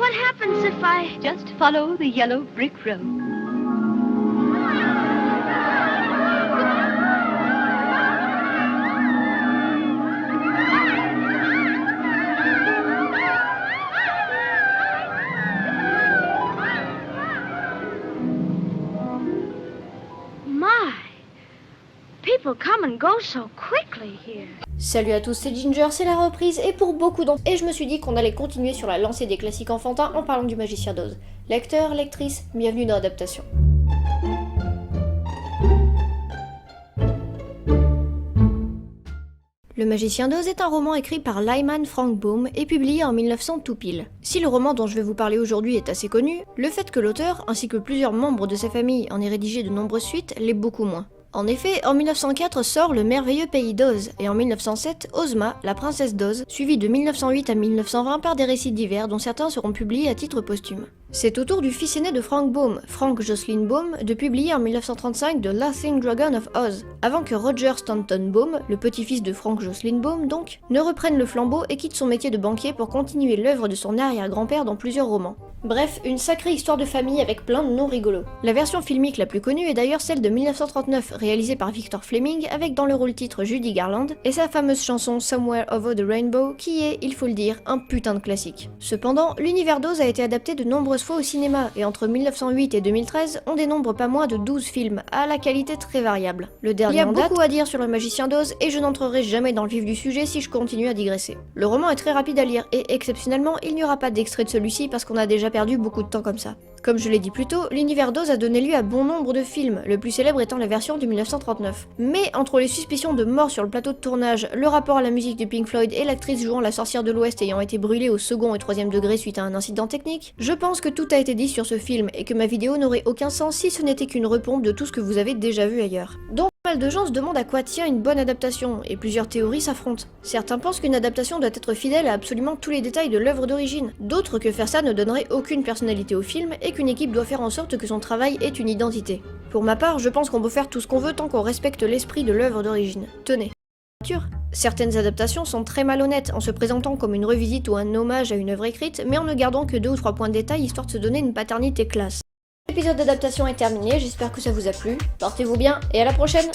what happens if I... Just follow the yellow brick road. People come and go so quickly here. Salut à tous, c'est Ginger, c'est la reprise et pour beaucoup d'entre et je me suis dit qu'on allait continuer sur la lancée des classiques enfantins en parlant du Magicien d'Oz. Lecteurs, lectrices, bienvenue dans l'adaptation. Le Magicien d'Oz est un roman écrit par Lyman Frank Baum et publié en 1900 tout pile. Si le roman dont je vais vous parler aujourd'hui est assez connu, le fait que l'auteur, ainsi que plusieurs membres de sa famille, en ait rédigé de nombreuses suites, l'est beaucoup moins. En effet, en 1904 sort Le merveilleux pays d'Oz, et en 1907, Ozma, la princesse d'Oz, suivie de 1908 à 1920 par des récits divers dont certains seront publiés à titre posthume. C'est au tour du fils aîné de Frank Baum, Frank Jocelyn Baum, de publier en 1935 The Laughing Dragon of Oz, avant que Roger Stanton Baum, le petit-fils de Frank Jocelyn Baum donc, ne reprenne le flambeau et quitte son métier de banquier pour continuer l'œuvre de son arrière-grand-père dans plusieurs romans. Bref, une sacrée histoire de famille avec plein de noms rigolos. La version filmique la plus connue est d'ailleurs celle de 1939, réalisée par Victor Fleming, avec dans le rôle titre Judy Garland, et sa fameuse chanson Somewhere Over the Rainbow, qui est, il faut le dire, un putain de classique. Cependant, l'univers d'Oz a été adapté de nombreuses fois au cinéma, et entre 1908 et 2013, on dénombre pas moins de 12 films, à la qualité très variable. Le dernier en date, il y a beaucoup à dire sur le Magicien d'Oz, et je n'entrerai jamais dans le vif du sujet si je continue à digresser. Le roman est très rapide à lire, et exceptionnellement, il n'y aura pas d'extrait de celui-ci parce qu'on a déjà perdu beaucoup de temps comme ça. Comme je l'ai dit plus tôt, l'univers d'Oz a donné lieu à bon nombre de films, le plus célèbre étant la version de 1939. Mais entre les suspicions de mort sur le plateau de tournage, le rapport à la musique de Pink Floyd et l'actrice jouant la sorcière de l'Ouest ayant été brûlée au second et troisième degré suite à un incident technique, je pense que tout a été dit sur ce film et que ma vidéo n'aurait aucun sens si ce n'était qu'une repompe de tout ce que vous avez déjà vu ailleurs. Donc, pas mal de gens se demandent à quoi tient une bonne adaptation, et plusieurs théories s'affrontent. Certains pensent qu'une adaptation doit être fidèle à absolument tous les détails de l'œuvre d'origine, d'autres que faire ça ne donnerait aucune personnalité au film et qu'une équipe doit faire en sorte que son travail ait une identité. Pour ma part, je pense qu'on peut faire tout ce qu'on veut tant qu'on respecte l'esprit de l'œuvre d'origine. Tenez. Certaines adaptations sont très malhonnêtes en se présentant comme une revisite ou un hommage à une œuvre écrite, mais en ne gardant que 2 ou 3 points de détail histoire de se donner une paternité classe. L'épisode d'adaptation est terminé, j'espère que ça vous a plu, portez-vous bien et à la prochaine!